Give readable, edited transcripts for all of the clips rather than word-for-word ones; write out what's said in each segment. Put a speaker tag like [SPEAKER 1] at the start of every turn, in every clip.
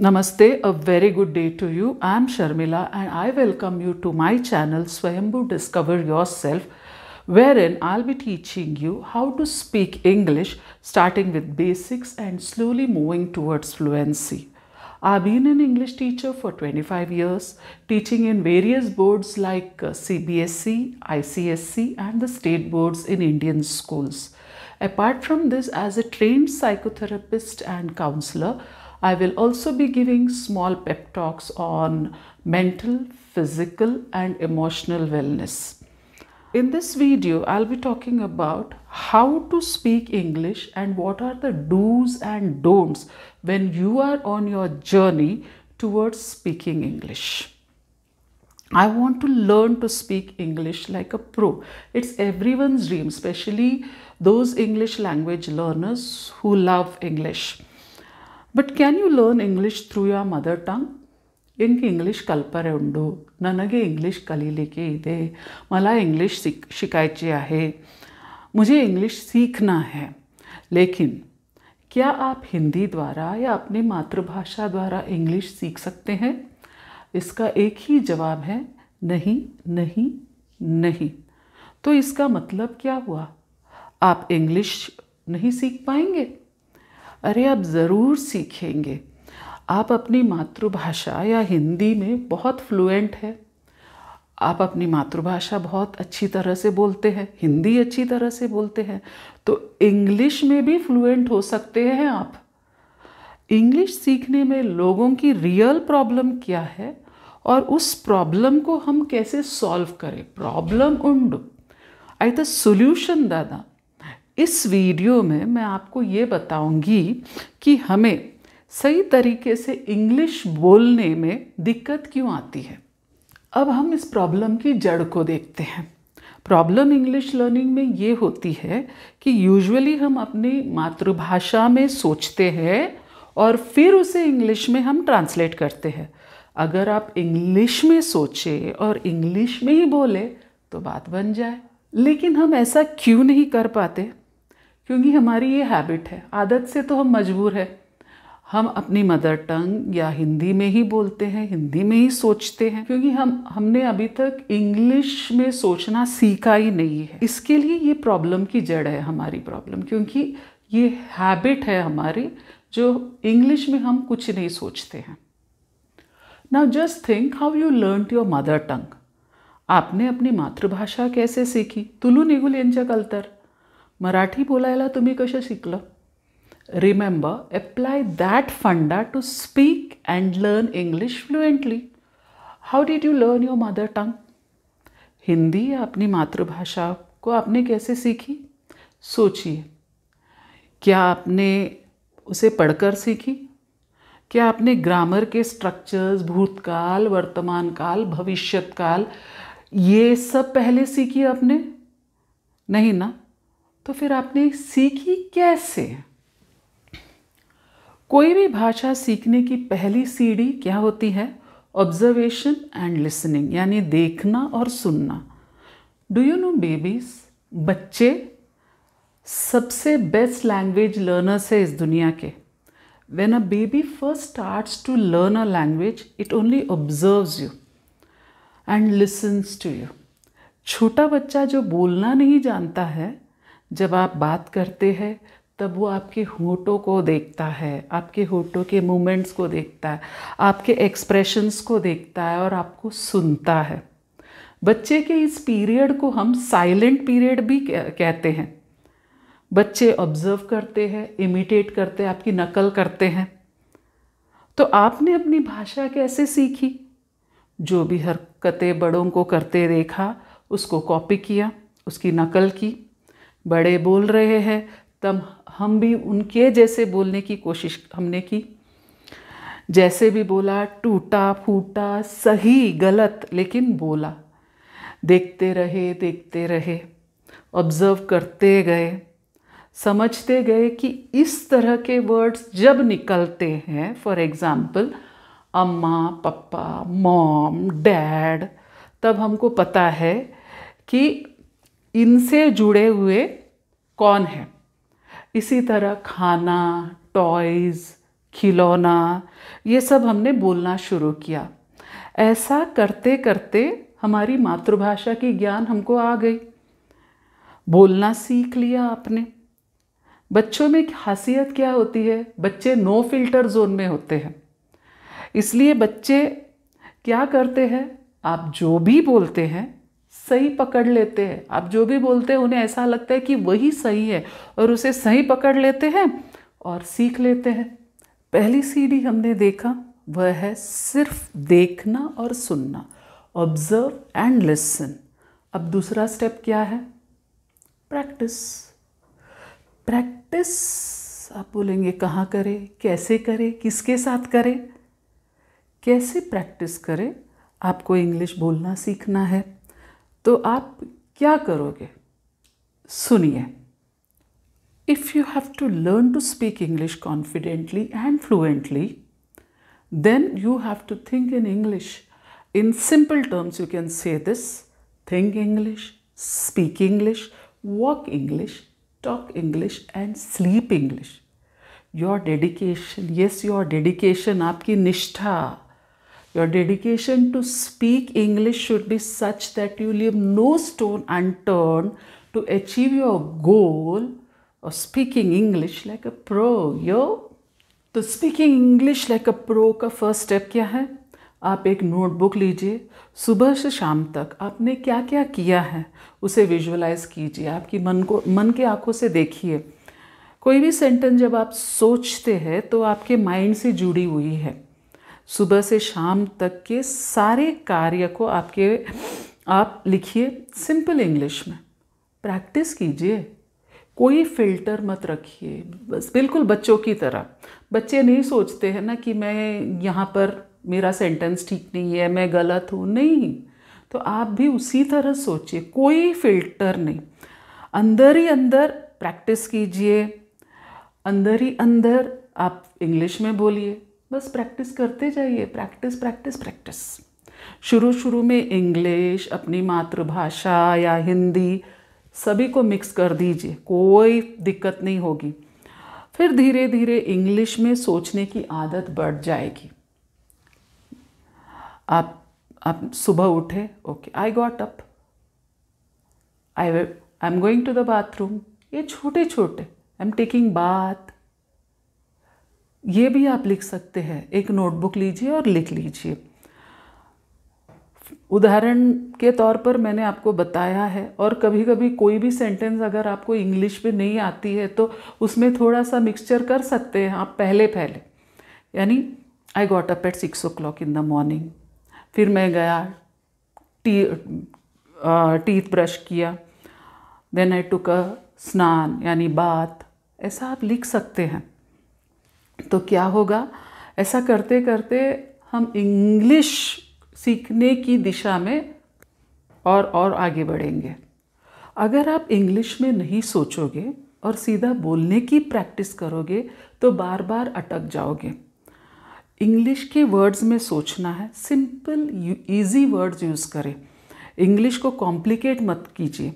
[SPEAKER 1] Namaste, a very good day to you. I am Sharmila and I welcome you to my channel Swayambhu Discover Yourself, wherein I'll be teaching you how to speak English starting with basics and slowly moving towards fluency. I've been an English teacher for 25 years, teaching in various boards like CBSE, ICSE and the state boards in Indian schools. Apart from this, as a trained psychotherapist and counselor, I will also be giving small pep talks on mental, physical and emotional wellness. In this video, I'll be talking about how to speak English and what are the do's and don'ts when you are on your journey towards speaking English. I want to learn to speak English like a pro. It's everyone's dream, especially those English language learners who love English. But can you learn English through your mother tongue? ಇಂಗೆ English ಕಲ್ಪರೆ ಉಂಡು ನನಗೆ English ಕಲೀಲಿಕ್ಕೆ ಇದೆ मला English शिकायची आहे मुझे English सीखना है लेकिन क्या आप हिंदी द्वारा या अपनी मातृभाषा द्वारा इंग्लिश सीख सकते हैं? इसका एक ही जवाब है नहीं नहीं नहीं। तो इसका मतलब क्या हुआ? आप इंग्लिश नहीं सीख पाएंगे? अरे आप ज़रूर सीखेंगे। आप अपनी मातृभाषा या हिंदी में बहुत फ्लुएंट है, आप अपनी मातृभाषा बहुत अच्छी तरह से बोलते हैं, हिंदी अच्छी तरह से बोलते हैं, तो इंग्लिश में भी फ्लुएंट हो सकते हैं आप। इंग्लिश सीखने में लोगों की रियल प्रॉब्लम क्या है और उस प्रॉब्लम को हम कैसे सॉल्व करें, प्रॉब्लम उंडु అయితే सॉल्यूशन दादा। इस वीडियो में मैं आपको ये बताऊंगी कि हमें सही तरीके से इंग्लिश बोलने में दिक्कत क्यों आती है। अब हम इस प्रॉब्लम की जड़ को देखते हैं। प्रॉब्लम इंग्लिश लर्निंग में ये होती है कि यूजुअली हम अपनी मातृभाषा में सोचते हैं और फिर उसे इंग्लिश में हम ट्रांसलेट करते हैं। अगर आप इंग्लिश में सोचें और इंग्लिश में ही बोले तो बात बन जाए, लेकिन हम ऐसा क्यों नहीं कर पाते? क्योंकि हमारी ये हैबिट है, आदत से तो हम मजबूर है। हम अपनी मदर टंग या हिंदी में ही बोलते हैं, हिंदी में ही सोचते हैं, क्योंकि हमने अभी तक इंग्लिश में सोचना सीखा ही नहीं है। इसके लिए ये प्रॉब्लम की जड़ है हमारी प्रॉब्लम, क्योंकि ये हैबिट है हमारी जो इंग्लिश में हम कुछ नहीं सोचते हैं। Now just think how you learned your mother tongue. आपने अपनी मातृभाषा कैसे सीखी? तुलू निघून यांच्या कल्तर मराठी बोलायला तुम्ही कसे शिकलं? Remember, apply that funda to speak and learn English fluently. How did you learn your mother tongue? Hindi या अपनी मातृभाषा को आपने कैसे सीखी? सोचिए, क्या आपने उसे पढ़कर सीखी? क्या आपने ग्रामर के स्ट्रक्चर्स, भूतकाल, वर्तमान काल, भविष्यकाल ये सब पहले सीखी आपने? नहीं ना? तो फिर आपने सीखी कैसे? कोई भी भाषा सीखने की पहली सीढ़ी क्या होती है? ऑब्जर्वेशन एंड लिसनिंग, यानी देखना और सुनना। डू यू नो बेबीज, बच्चे सबसे बेस्ट लैंग्वेज लर्नर्स है इस दुनिया के। When a baby first starts to learn a language, it only observes you and listens to you. छोटा बच्चा जो बोलना नहीं जानता है, जब आप बात करते हैं तब वो आपके होठों को देखता है, आपके होठों के मूवमेंट्स को देखता है, आपके एक्सप्रेशंस को देखता है और आपको सुनता है। बच्चे के इस पीरियड को हम साइलेंट पीरियड भी कहते हैं। बच्चे ऑब्जर्व करते हैं, इमिटेट करते हैं, आपकी नकल करते हैं। तो आपने अपनी भाषा कैसे सीखी? जो भी हरकतें बड़ों को करते देखा उसको कॉपी किया, उसकी नकल की। बड़े बोल रहे हैं तब हम भी उनके जैसे बोलने की कोशिश हमने की। जैसे भी बोला, टूटा फूटा, सही गलत, लेकिन बोला। देखते रहे, ऑब्जर्व करते गए, समझते गए कि इस तरह के वर्ड्स जब निकलते हैं, फॉर एग्जाम्पल अम्मा, पापा, मॉम, डैड, तब हमको पता है कि इनसे जुड़े हुए कौन है। इसी तरह खाना, टॉयज़, खिलौना, ये सब हमने बोलना शुरू किया। ऐसा करते करते हमारी मातृभाषा की ज्ञान हमको आ गई, बोलना सीख लिया आपने। बच्चों में खासियत क्या होती है, बच्चे नो फिल्टर जोन में होते हैं, इसलिए बच्चे क्या करते हैं, आप जो भी बोलते हैं सही पकड़ लेते हैं। आप जो भी बोलते हैं उन्हें ऐसा लगता है कि वही सही है और उसे सही पकड़ लेते हैं और सीख लेते हैं। पहली सीढ़ी हमने देखा वह है सिर्फ देखना और सुनना, ऑब्जर्व एंड लिसन। अब दूसरा स्टेप क्या है, प्रैक्टिस। प्रैक्टिस आप बोलेंगे कहाँ करें, कैसे करें, किसके साथ करें? कैसे प्रैक्टिस करें? आपको इंग्लिश बोलना सीखना है तो आप क्या करोगे, सुनिए। If you have to learn to speak English confidently and fluently, then you have to think in English. In simple terms, you can say this: think English, speak English, walk English, talk English, and sleep English. Your dedication, yes, your dedication, आपकी निष्ठा, your dedication to speak English should be such that you leave no stone unturned to achieve your goal of speaking English like a pro, yo. तो speaking English like a pro का first step क्या है? आप एक notebook लीजिए, सुबह से शाम तक आपने क्या क्या किया है उसे विजुअलाइज कीजिए, आपकी मन के आंखों से देखिए। कोई भी सेंटेंस जब आप सोचते हैं तो आपके माइंड से जुड़ी हुई है। सुबह से शाम तक के सारे कार्य को आप लिखिए सिंपल इंग्लिश में, प्रैक्टिस कीजिए, कोई फिल्टर मत रखिए, बस बिल्कुल बच्चों की तरह। बच्चे नहीं सोचते हैं ना कि मैं यहाँ पर मेरा सेंटेंस ठीक नहीं है, मैं गलत हूँ, नहीं। तो आप भी उसी तरह सोचिए, कोई फिल्टर नहीं, अंदर ही अंदर प्रैक्टिस कीजिए, अंदर ही अंदर आप इंग्लिश में बोलिए, बस प्रैक्टिस करते जाइए, प्रैक्टिस प्रैक्टिस प्रैक्टिस। शुरू में इंग्लिश, अपनी मातृभाषा या हिंदी सभी को मिक्स कर दीजिए, कोई दिक्कत नहीं होगी। फिर धीरे धीरे इंग्लिश में सोचने की आदत बढ़ जाएगी। आप सुबह उठे, okay, I got up, I am going to the bathroom, ये छोटे छोटे, आई एम टेकिंग बाथ, ये भी आप लिख सकते हैं। एक नोटबुक लीजिए और लिख लीजिए। उदाहरण के तौर पर मैंने आपको बताया है, और कभी कभी कोई भी सेंटेंस अगर आपको इंग्लिश में नहीं आती है तो उसमें थोड़ा सा मिक्सचर कर सकते हैं आप पहले। यानी आई got up at 6 o'clock in the morning, फिर मैं गया, टीथ ब्रश किया, देन आई टुक अ स्नान यानी बात, ऐसा आप लिख सकते हैं। तो क्या होगा, ऐसा करते करते हम इंग्लिश सीखने की दिशा में और आगे बढ़ेंगे। अगर आप इंग्लिश में नहीं सोचोगे और सीधा बोलने की प्रैक्टिस करोगे तो बार बार अटक जाओगे। इंग्लिश के वर्ड्स में सोचना है, सिंपल इजी वर्ड्स यूज़ करें, इंग्लिश को कॉम्प्लिकेट मत कीजिए।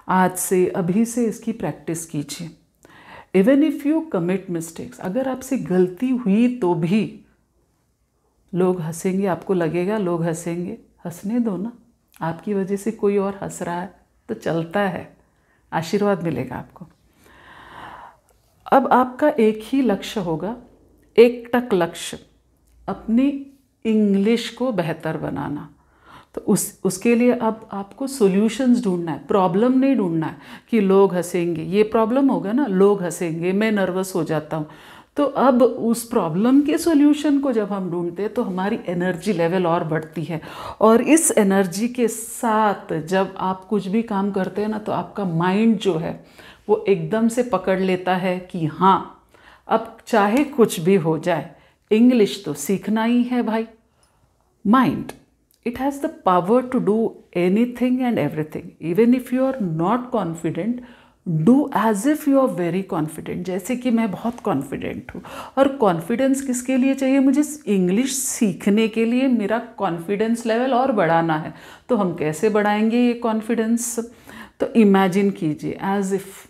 [SPEAKER 1] आज से, अभी से इसकी प्रैक्टिस कीजिए। Even if you commit mistakes, अगर आपसे गलती हुई तो भी लोग हंसेंगे, आपको लगेगा लोग हंसेंगे, हंसने दो ना, आपकी वजह से कोई और हंस रहा है तो चलता है, आशीर्वाद मिलेगा आपको। अब आपका एक ही लक्ष्य होगा, एक टक लक्ष्य, अपनी इंग्लिश को बेहतर बनाना। तो उसके लिए अब आपको सॉल्यूशंस ढूंढना है, प्रॉब्लम नहीं ढूंढना है कि लोग हंसेंगे, ये प्रॉब्लम होगा ना, लोग हंसेंगे, मैं नर्वस हो जाता हूँ। तो अब उस प्रॉब्लम के सॉल्यूशन को जब हम ढूंढते हैं तो हमारी एनर्जी लेवल और बढ़ती है, और इस एनर्जी के साथ जब आप कुछ भी काम करते हैं ना तो आपका माइंड जो है वो एकदम से पकड़ लेता है कि हाँ, अब चाहे कुछ भी हो जाए इंग्लिश तो सीखना ही है भाई। Mind, it has the power to do anything and everything. Even if you are not confident, do as if you are very confident. जैसे कि मैं बहुत कॉन्फिडेंट हूँ। और कॉन्फिडेंस किसके लिए चाहिए? मुझे इंग्लिश सीखने के लिए मेरा कॉन्फिडेंस लेवल और बढ़ाना है। तो हम कैसे बढ़ाएंगे ये कॉन्फिडेंस? तो इमेजिन कीजिए as if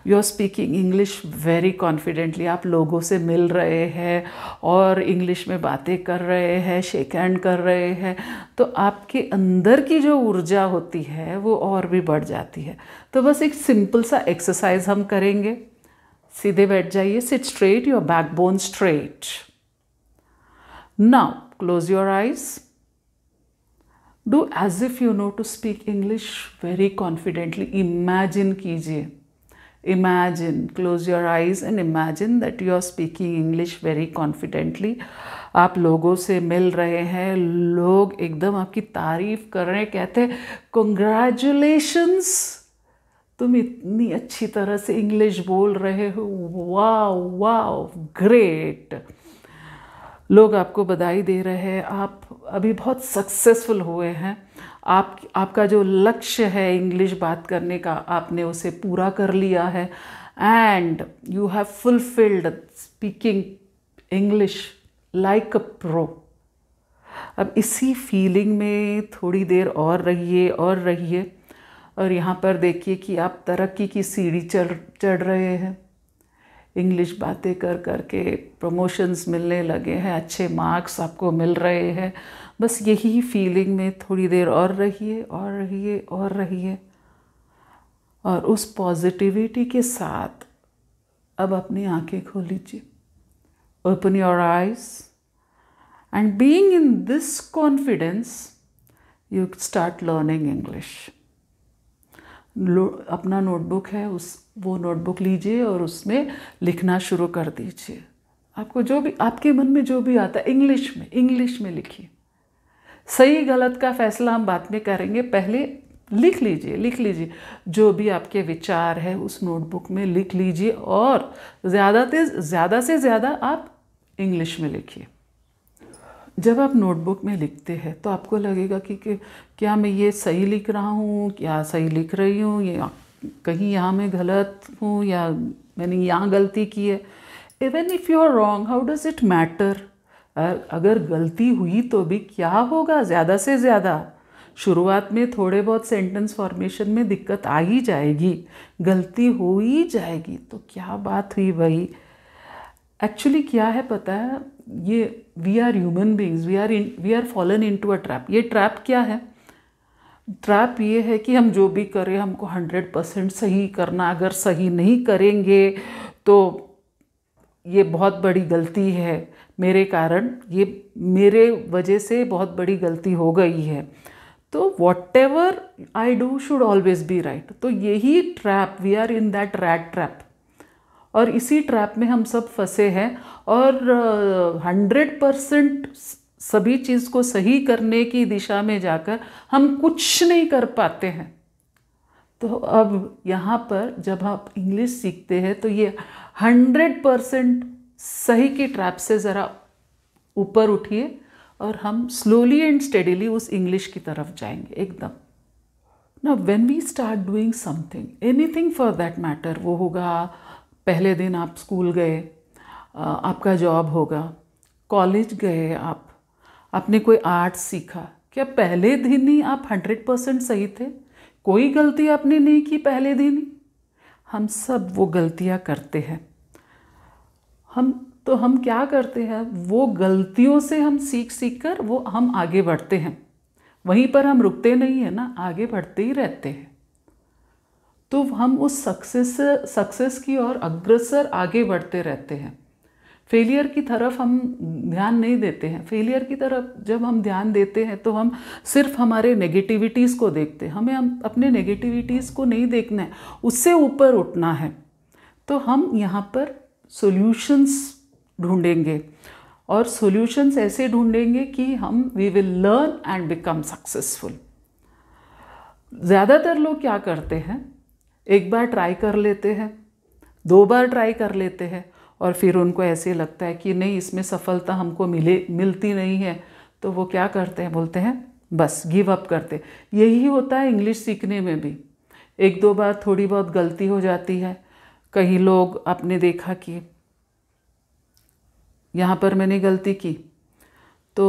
[SPEAKER 1] you are speaking English very confidently. आप लोगों से मिल रहे हैं और इंग्लिश में बातें कर रहे हैं, शेक हैंड कर रहे हैं, तो आपके अंदर की जो ऊर्जा होती है वो और भी बढ़ जाती है। तो बस एक सिंपल सा एक्सरसाइज हम करेंगे। सीधे बैठ जाइए, sit straight, your backbone straight. Now close your eyes. Do as if you know to speak English very confidently. Imagine कीजिए, imagine, close your eyes and imagine that you are speaking English very confidently. आप लोगों से मिल रहे हैं, लोग एकदम आपकी तारीफ कर रहे हैं, कहते हैं कॉन्ग्रेचुलेशन्स, तुम इतनी अच्छी तरह से इंग्लिश बोल रहे हो, वाओ वाओ ग्रेट। लोग आपको बधाई दे रहे हैं, आप अभी बहुत सक्सेसफुल हुए हैं। आपका जो लक्ष्य है इंग्लिश बात करने का, आपने उसे पूरा कर लिया है and you have fulfilled speaking English like a pro. अब इसी फीलिंग में थोड़ी देर और रहिए और रहिए, और यहाँ पर देखिए कि आप तरक्की की सीढ़ी चढ़ रहे हैं। इंग्लिश बातें कर कर के प्रमोशंस मिलने लगे हैं, अच्छे मार्क्स आपको मिल रहे हैं। बस यही फीलिंग में थोड़ी देर और रहिए और रहिए और रहिए, और उस पॉजिटिविटी के साथ अब अपनी आंखें खोल लीजिए। Open your eyes and being in this confidence you start learning English. अपना नोटबुक है, वो नोटबुक लीजिए और उसमें लिखना शुरू कर दीजिए। आपको जो भी आपके मन में जो भी आता है इंग्लिश में लिखिए। सही गलत का फैसला हम बाद में करेंगे, पहले लिख लीजिए जो भी आपके विचार है उस नोटबुक में लिख लीजिए, और ज़्यादा से ज़्यादा आप इंग्लिश में लिखिए। जब आप नोटबुक में लिखते हैं तो आपको लगेगा कि क्या मैं ये सही लिख रहा हूँ, क्या सही लिख रही हूँ, या कहीं यहाँ मैं गलत हूँ या मैंने यहाँ गलती की है। Even if you are wrong, how does it matter? अगर गलती हुई तो भी क्या होगा, ज़्यादा से ज़्यादा शुरुआत में थोड़े बहुत सेंटेंस फॉर्मेशन में दिक्कत आ ही जाएगी, गलती हो ही जाएगी, तो क्या बात हुई भाई। एक्चुअली क्या है पता है, ये we are human beings, we are fallen into a trap. ये ट्रैप क्या है? ट्रैप ये है कि हम जो भी करें हमको 100% सही करना, अगर सही नहीं करेंगे तो ये बहुत बड़ी गलती है, मेरे कारण, ये मेरे वजह से बहुत बड़ी गलती हो गई है, तो whatever I do should always be right. तो यही trap, we are in that rat trap, और इसी ट्रैप में हम सब फंसे हैं, और 100% सभी चीज़ को सही करने की दिशा में जाकर हम कुछ नहीं कर पाते हैं। तो अब यहाँ पर जब आप इंग्लिश सीखते हैं तो ये 100% सही की ट्रैप से ज़रा ऊपर उठिए, और हम स्लोली एंड स्टेडीली उस इंग्लिश की तरफ जाएंगे एकदम। ना when we start doing something, anything for that matter, वो होगा पहले दिन आप स्कूल गए, आपका जॉब होगा, कॉलेज गए, आपने कोई आर्ट सीखा, क्या पहले दिन ही आप 100% सही थे? कोई गलती आपने नहीं की पहले दिन ही? हम सब वो गलतियां करते हैं। हम क्या करते हैं, वो गलतियों से हम सीख कर वो हम आगे बढ़ते हैं, वहीं पर हम रुकते नहीं है ना, आगे बढ़ते ही रहते हैं। तो हम उस सक्सेस की ओर अग्रसर आगे बढ़ते रहते हैं। फेलियर की तरफ हम ध्यान नहीं देते हैं। फेलियर की तरफ जब हम ध्यान देते हैं तो हम सिर्फ हमारे नेगेटिविटीज़ को देखते हैं। हम अपने नेगेटिविटीज़ को नहीं देखना है, उससे ऊपर उठना है। तो हम यहाँ पर सॉल्यूशंस ढूंढेंगे, और सॉल्यूशंस ऐसे ढूंढेंगे कि we will learn and become successful. ज़्यादातर लोग क्या करते हैं, एक बार ट्राई कर लेते हैं, 2 बार ट्राई कर लेते हैं, और फिर उनको ऐसे लगता है कि नहीं, इसमें सफलता हमको मिलती नहीं है, तो वो क्या करते हैं, बोलते हैं बस गिव अप करते। यही होता है इंग्लिश सीखने में भी। 1-2 बार थोड़ी बहुत गलती हो जाती है। कई लोग आपने देखा कि यहाँ पर मैंने गलती की तो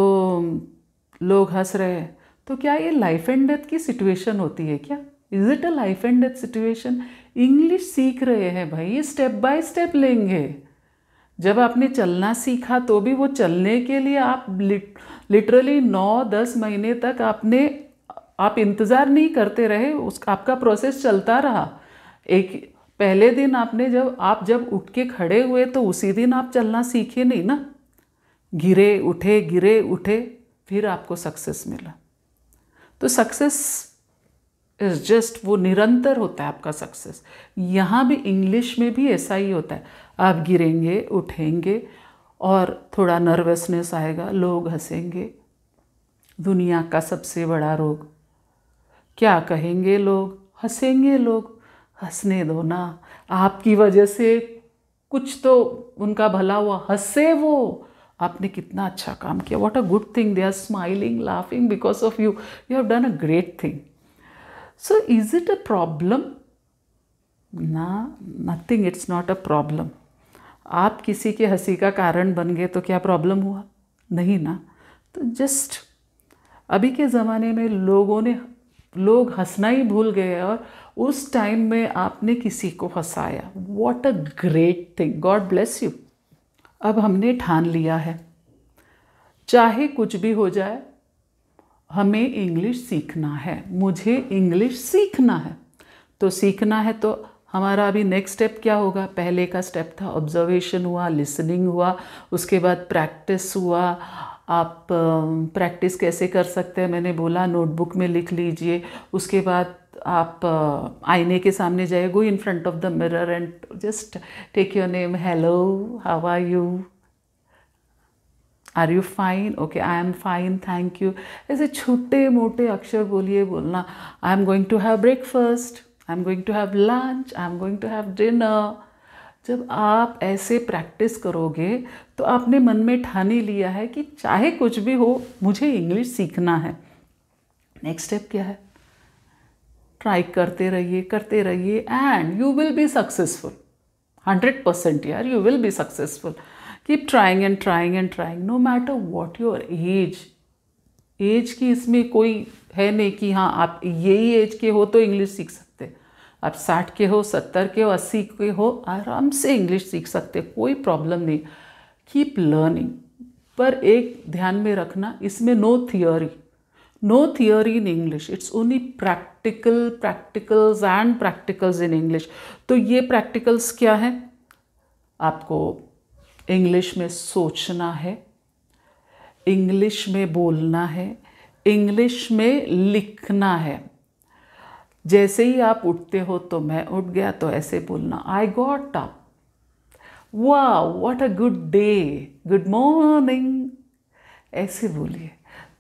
[SPEAKER 1] लोग हंस रहे हैं, तो क्या ये लाइफ एंड डेथ की सिचुएशन होती है क्या? Is it a life and death situation? English सीख रहे हैं भाई, स्टेप बाय स्टेप लेंगे। जब आपने चलना सीखा तो भी वो चलने के लिए आप लिटरली 9-10 महीने तक आप इंतज़ार नहीं करते रहे, आपका प्रोसेस चलता रहा। एक पहले दिन जब उठ के खड़े हुए तो उसी दिन आप चलना सीखे नहीं ना, गिरे उठे, फिर आपको सक्सेस मिला। तो सक्सेस इज़ जस्ट, वो निरंतर होता है आपका सक्सेस। यहाँ भी इंग्लिश में भी ऐसा ही होता है, आप गिरेंगे उठेंगे और थोड़ा नर्वसनेस आएगा, लोग हंसेंगे। दुनिया का सबसे बड़ा रोग, क्या कहेंगे लोग, हंसेंगे लोग, हंसने दो ना, आपकी वजह से कुछ तो उनका भला हुआ, हंसे वो, आपने कितना अच्छा काम किया, what a good thing, they are smiling laughing because of you, you have done a great thing. So is it a problem? ना, nothing, it's not a problem. आप किसी के हंसी का कारण बन गए तो क्या प्रॉब्लम हुआ? नहीं ना। तो जस्ट अभी के ज़माने में लोग हंसना ही भूल गए और उस टाइम में आपने किसी को हंसाया, what a great thing, God bless you. अब हमने ठान लिया है, चाहे कुछ भी हो जाए, हमें इंग्लिश सीखना है, मुझे इंग्लिश सीखना है। तो सीखना है तो हमारा अभी नेक्स्ट स्टेप क्या होगा? पहले का स्टेप था ऑब्जर्वेशन हुआ, लिसनिंग हुआ, उसके बाद प्रैक्टिस हुआ। आप प्रैक्टिस कैसे कर सकते हैं मैंने बोला, नोटबुक में लिख लीजिए। उसके बाद आप आईने के सामने जाइए, go in front of the mirror and just take your name, hello, how are you, are you fine, okay, I am fine, thank you. ऐसे छोटे मोटे अक्षर बोलना। I am going to have breakfast, I am going to have lunch, I am going to have dinner. जब आप ऐसे practice करोगे तो आपने मन में ठान ही लिया है कि चाहे कुछ भी हो, मुझे इंग्लिश सीखना है। नेक्स्ट स्टेप क्या है? ट्राई करते रहिए and you will be successful. 100% यार, you will be successful. Keep trying and trying and trying, no matter what your age. Age की इसमें कोई है नहीं कि हाँ आप यही एज के हो तो इंग्लिश सीख सकते। आप 60 के हो, 70 के हो, 80 के हो, आराम से इंग्लिश सीख सकते, कोई प्रॉब्लम नहीं। Keep learning. पर एक ध्यान में रखना, इसमें no theory in English, it's only practicals and practicals in English. तो ये प्रैक्टिकल्स क्या है? आपको इंग्लिश में सोचना है, इंग्लिश में बोलना है, इंग्लिश में लिखना है। जैसे ही आप उठते हो तो मैं उठ गया, तो ऐसे बोलना, आई got up, wow what a good day, good morning, ऐसे बोलिए।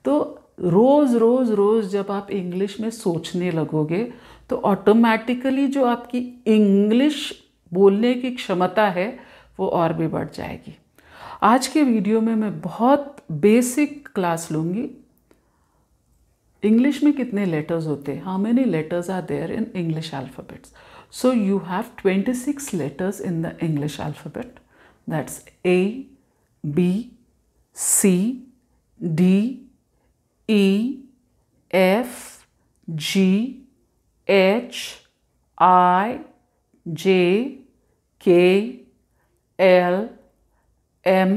[SPEAKER 1] तो रोज़ जब आप इंग्लिश में सोचने लगोगे तो ऑटोमेटिकली जो आपकी इंग्लिश बोलने की क्षमता है वो और भी बढ़ जाएगी। आज के वीडियो में मैं बहुत बेसिक क्लास लूँगी। इंग्लिश में कितने लेटर्स होते हैं? How many letters are there in English alphabets? So you have 26 letters in the English alphabet, that's A, B, C, D, E, F, G, H, I, J, K, L, M,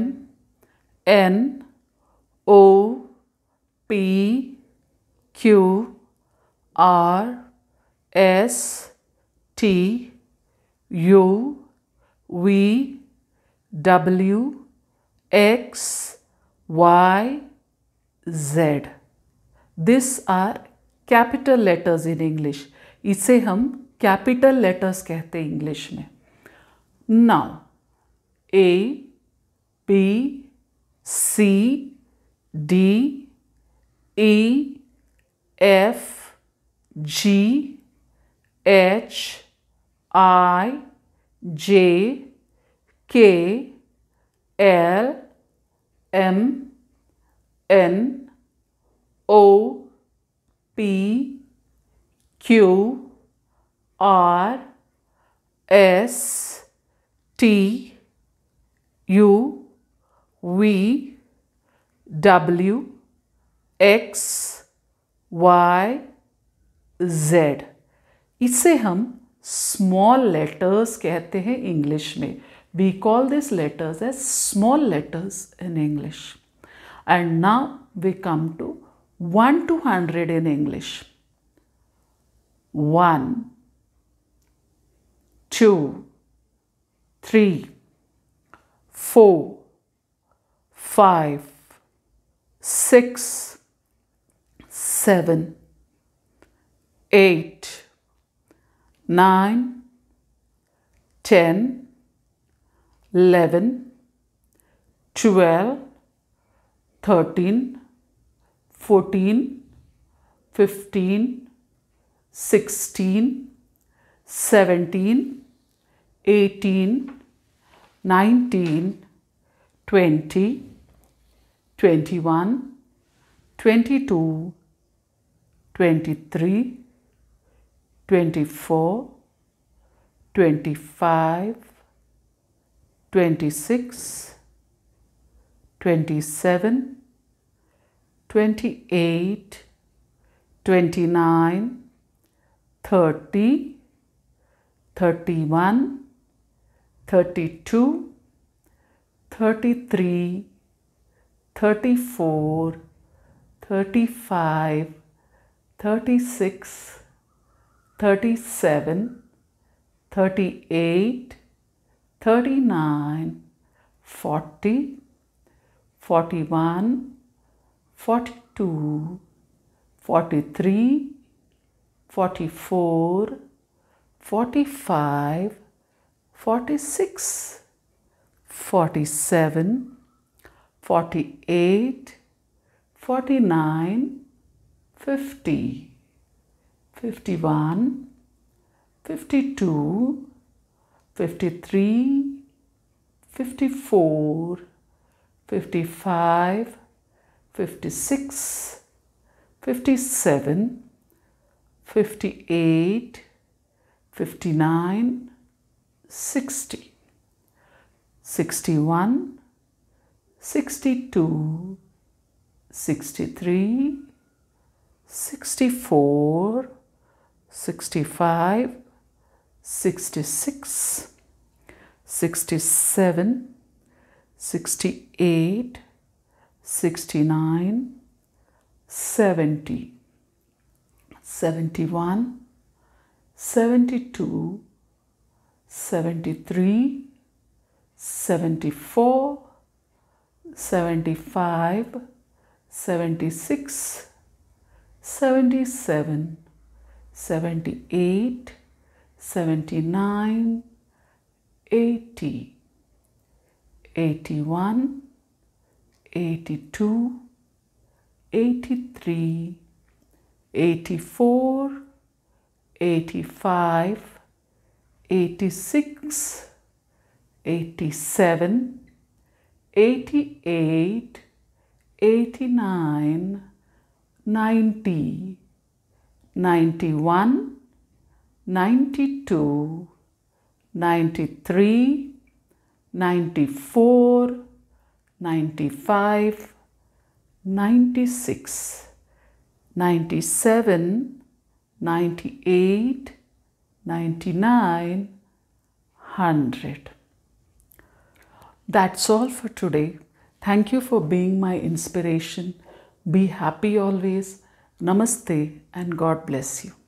[SPEAKER 1] N, O, P, Q, R, S, T, U, V, W, X, Y, Z. These are capital letters in English. इसे हम capital letters कहते हैं English में। Now, A, B, C, D, E, F, G, H, I, J, K, L, M, N, O, P, Q, R, S, T, U, V, W, X, Y, Z. इसे हम small letters कहते हैं English में. We call this letters as small letters in English. And now we come to 1 to 100 in English. 1, 2, 3, 4, 5, 6, 7, 8, 9, 10, 11, 12, 13, 14, 15, 16, 17, 18, 19, 20, 21, 22, 23, 24, 25, 26, 27, 28, 29, 30, 31, 32, 33, 34, 35, 36, 37, 38, 39, 40, 41, 42, 43, 44, 45, 46, 47, 48, 49, 50, 51, 52, 53, 54, 55, 56, 57, 58, 59, 60, 61, 62, 63, 64, 65, 66, 67, 68, 69, 70, 71, 72, 73, 74, 75, 76, 77, 78, 79, 80, 81, 82, 83, 84, 85, 86, 87, 88, 89, 90, 91, 92, 93, 94, 95, 96, 97, 98, 99, 100. That's all for today. Thank you for being my inspiration. Be happy always. Namaste and God bless you.